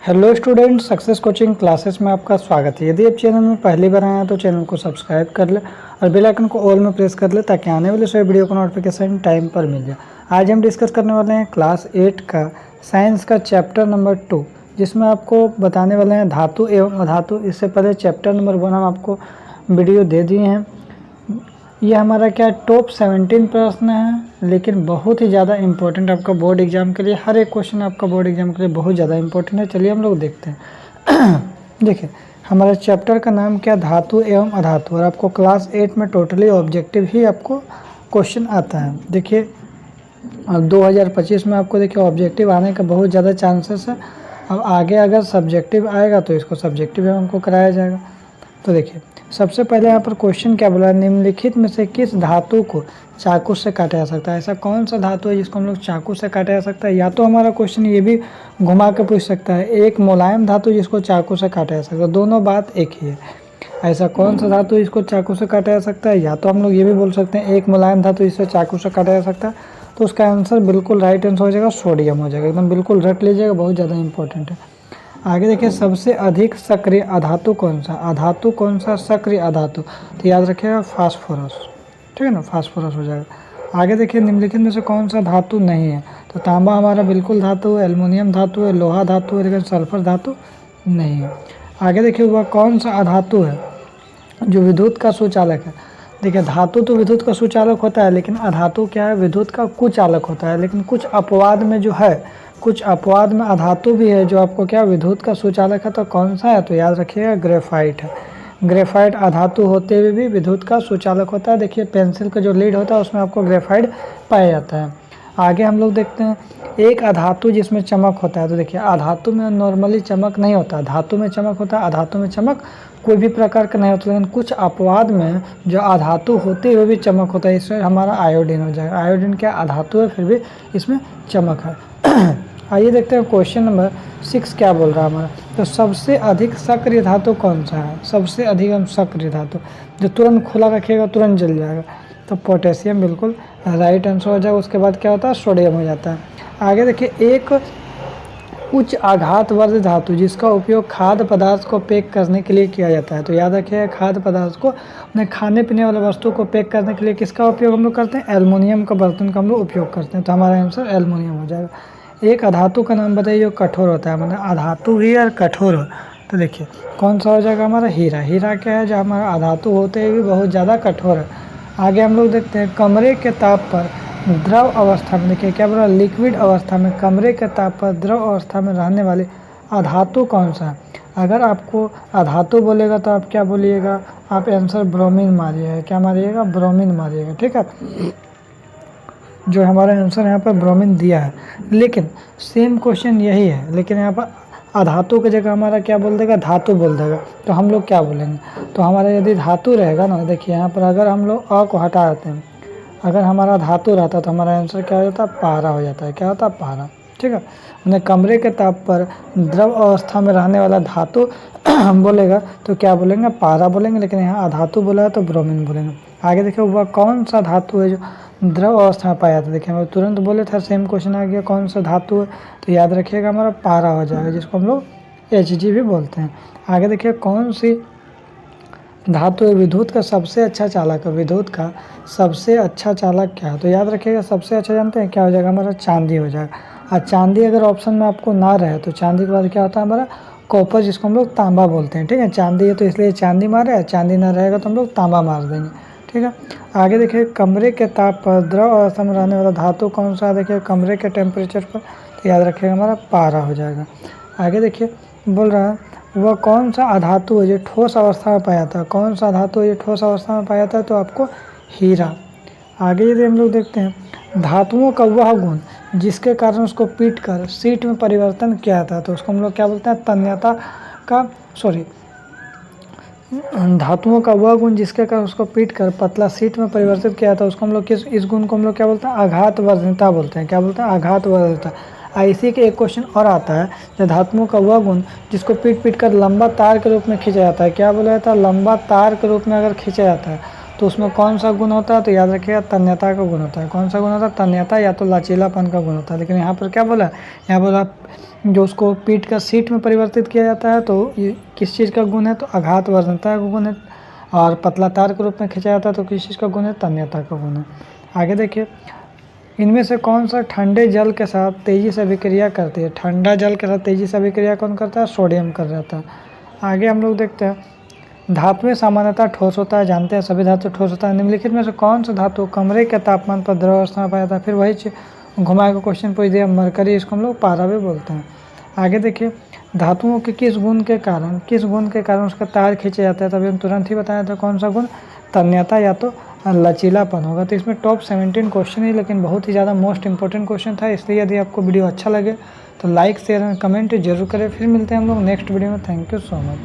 Hello student, success coaching classes में आपका स्वागत है। यदि आप चैनल में पहली बार आए हैं तो चैनल को सब्सक्राइब कर ले और बेल आइकन को ऑल में प्रेस कर ले ताकि आने वाले सभी वीडियो का नोटिफिकेशन टाइम पर मिल जाए। आज हम डिस्कस करने वाले हैं क्लास 8 का साइंस का चैप्टर नंबर 2, जिसमें आपको बताने वाले हैं धातु एवं अधातु। इससे पहले चैप्टर नंबर 1 हम आपको वीडियो दे दिए हैं। ये हमारा क्या टॉप 17 प्रश्न है, लेकिन बहुत ही ज़्यादा इंपॉर्टेंट आपका बोर्ड एग्जाम के लिए। हर एक क्वेश्चन आपका बोर्ड एग्जाम के लिए बहुत ज़्यादा इंपॉर्टेंट है। चलिए हम लोग देखते हैं। देखिए, हमारे चैप्टर का नाम क्या, धातु एवं अधातु, और आपको क्लास 8 में टोटली ऑब्जेक्टिव ही आपको क्वेश्चन आता है। देखिए, अब 2025 में आपको देखिए ऑब्जेक्टिव आने का बहुत ज़्यादा चांसेस है। अब आगे अगर सब्जेक्टिव आएगा तो इसको सब्जेक्टिव एवं हमको कराया जाएगा। तो देखिए, सबसे पहले यहाँ पर क्वेश्चन क्या बोला है, निम्नलिखित में से किस धातु को चाकू से काटा जा सकता है। ऐसा कौन सा धातु है जिसको हम लोग चाकू से काटा जा सकता है। या तो हमारा क्वेश्चन ये भी घुमा के पूछ सकता है, एक मुलायम धातु जिसको चाकू से काटा जा सकता है। दोनों बात एक ही है। ऐसा कौन सा धातु जिसको चाकू से काटा जा सकता है। या तो हम लोग ये भी बोल सकते हैं एक मुलायम धातु जिससे चाकू से काटा जा सकता है। तो उसका आंसर बिल्कुल राइट आंसर हो जाएगा, सोडियम हो जाएगा। एकदम बिल्कुल रट लीजिएगा, बहुत ज़्यादा इंपॉर्टेंट है। आगे देखिए, सबसे अधिक सक्रिय अधातु कौन सा, अधातु कौन सा सक्रिय अधातु, तो याद रखिएगा फास्फोरस। ठीक है ना, फास्फोरस हो जाएगा। आगे देखिए, निम्नलिखित में से कौन सा धातु नहीं है, तो तांबा हमारा बिल्कुल धातु है, एल्युमिनियम धातु है, लोहा धातु है, लेकिन सल्फर धातु नहीं है। आगे देखिए, वह कौन सा अधातु है जो विद्युत का सुचालक है। देखिए, धातु तो विद्युत का सुचालक होता है, लेकिन अधातु क्या है, विद्युत का कुचालक होता है। लेकिन कुछ अपवाद में जो है, कुछ अपवाद में अधातु भी है जो आपको क्या विद्युत का सुचालक है। तो कौन सा है, तो याद रखिएगा ग्रेफाइट है। ग्रेफाइट अधातु होते हुए भी विद्युत का सुचालक होता है। देखिए, पेंसिल का जो लीड होता है उसमें आपको ग्रेफाइट पाया जाता है। आगे हम लोग देखते हैं, एक अधातु जिसमें चमक होता है। तो देखिए, अधातु में नॉर्मली चमक नहीं होता, धातु में चमक होता है। अधातु में चमक कोई भी प्रकार का नहीं होता, लेकिन कुछ अपवाद में जो अधातु होते हुए भी चमक होता है, इसमें हमारा आयोडीन हो जाएगा। आयोडीन क्या अधातु है, फिर भी इसमें चमक है। आइए देखते हैं क्वेश्चन नंबर 6 क्या बोल रहा है हमारा। तो सबसे अधिक सक्रिय धातु कौन सा है, सबसे अधिक सक्रिय धातु जो तुरंत खुला रखिएगा तुरंत जल जाएगा, तो पोटेशियम बिल्कुल राइट आंसर हो जाएगा। उसके बाद क्या होता है, सोडियम हो जाता है। आगे देखिए, एक उच्च आघात वर्ध धातु जिसका उपयोग खाद्य पदार्थ को पैक करने के लिए किया जाता है। तो याद रखिएगा, खाद्य पदार्थ को अपने खाने पीने वाले वस्तु को पैक करने के लिए किसका उपयोग हम लोग करते हैं, एल्युमिनियम का बर्तन का हम लोग उपयोग करते हैं। तो हमारा आंसर एल्युमिनियम हो जाएगा। एक अधातु का नाम बताइए जो कठोर होता है, मतलब अधातु भी और कठोर हो। तो देखिए, कौन सा हो जाएगा हमारा, हीरा। हीरा क्या है, जो हमारा अधातु होते हुए भी बहुत ज़्यादा कठोर है। आगे हम लोग देखते हैं, कमरे के ताप पर द्रव अवस्था में, देखिए क्या बोला, लिक्विड अवस्था में, कमरे के ताप पर द्रव अवस्था में रहने वाले अधातु कौन सा है। अगर आपको अधातु बोलेगा तो आप क्या बोलिएगा, आप आंसर ब्रोमीन मारिएगा। क्या मारिएगा, ब्रोमीन मारिएगा। ठीक है, जो हमारा आंसर यहाँ पर ब्रोमीन दिया है। लेकिन सेम क्वेश्चन यही है, लेकिन यहाँ पर अधातु की जगह हमारा क्या बोल देगा, धातु बोल देगा। तो हम लोग क्या बोलेंगे, तो हमारा यदि धातु रहेगा ना, देखिए यहाँ पर अगर हम लोग अ को हटा देते हैं, अगर हमारा धातु रहता तो हमारा आंसर क्या हो जाता है, पारा हो जाता है। क्या होता है, पारा। ठीक है, उन्हें कमरे के ताप पर द्रव अवस्था में रहने वाला धातु हम बोलेगा तो क्या बोलेंगे, पारा बोलेंगे। लेकिन यहाँ अधातु बोला है तो ब्रोमीन बोलेंगे। आगे देखिए, वह कौन सा धातु है जो द्रव अवस्था में पाया जाता है। देखिए, हम तुरंत बोले थे, सेम क्वेश्चन आ गया, कौन सा धातु है, तो याद रखिएगा हमारा पारा हो जाएगा, जिसको हम लोग Hg भी बोलते हैं। आगे देखिए, कौन सी धातु है विद्युत का सबसे अच्छा चालक है। विद्युत का सबसे अच्छा चालक क्या है, तो याद रखिएगा सबसे अच्छा जानते हैं क्या हो जाएगा, हमारा चांदी हो जाएगा। और चांदी अगर ऑप्शन में आपको ना रहे तो चांदी के बाद क्या होता है हमारा कॉपर, जिसको हम लोग तांबा बोलते हैं। ठीक है, चांदी है तो इसलिए चांदी मारे है, चांदी ना रहेगा तो हम लोग तांबा मार देंगे। ठीक है, आगे देखिए, कमरे के ताप पर द्रव अवस्था में रहने वाला धातु कौन सा है। देखिए, कमरे के टेम्परेचर पर, तो याद रखिएगा हमारा पारा हो जाएगा। आगे देखिए, बोल रहा है वह कौन सा अधातु है जो ठोस अवस्था में पाया जाता है। कौन सा धातु है जो ठोस अवस्था में पाया जाता है, तो आपको हीरा। आगे यदि हम लोग देखते हैं, धातुओं का वह गुण जिसके कारण उसको पीट कर शीट में परिवर्तन किया जाता है, तो उसको हम लोग क्या बोलते हैं, तन्यता का, धातुओं का वह गुण जिसके कारण उसको पीट कर पतला शीट में परिवर्तित किया था, उसको हम लोग इस गुण को हम लोग क्या बोलते हैं, आघात वर्धनता बोलते हैं। क्या बोलते हैं, आघात वर्धनता। इसी के एक क्वेश्चन और आता है, जो धातुओं का वह गुण जिसको पीट कर लंबा तार के रूप में खींचा जाता है। क्या बोला जाता है, लंबा तार के रूप में अगर खींचा जाता है तो उसमें कौन सा गुण होता है, तो याद रखिएगा तन्यता का गुण होता है। कौन सा गुण होता है? तन्यता या तो लचीलापन का गुण होता है। लेकिन यहाँ पर क्या बोला, यहाँ बोला जो उसको पीठ का सीट में परिवर्तित किया जाता है तो ये किस चीज़ का गुण है, तो आघात वर्धनता का गुण है। और पतला तार के रूप में खींचा जाता है तो किस चीज़ का गुण है? तन्यता का गुण है। आगे देखिए, इनमें से कौन सा ठंडे जल के साथ तेज़ी से अभिक्रिया करती है? ठंडा जल के साथ तेज़ी से अभिक्रिया कौन करता है? सोडियम कर जाता है। आगे हम लोग देखते हैं, धातुएं सामान्यतः ठोस होता है, जानते हैं सभी धातु ठोस होता है। निम्नलिखित में से कौन सा धातु कमरे के तापमान पर द्रव अवस्था में पाया जाता है? फिर वही घुमा के क्वेश्चन पूछ दिया, मरकरी, इसको हम लोग पारा भी बोलते हैं। आगे देखिए, धातुओं के किस गुण के कारण उसका तार खींचे जाता है? तभी हम तुरंत ही बताया था कौन सा गुण, तन्यता या तो लचीलापन होगा। तो इसमें टॉप 17 क्वेश्चन है, लेकिन बहुत ही ज़्यादा मोस्ट इंपॉर्टेंट क्वेश्चन था। इसलिए यदि आपको वीडियो अच्छा लगे तो लाइक शेयर एंड कमेंट जरूर करें। फिर मिलते हैं हम लोग नेक्स्ट वीडियो में। Thank you so much.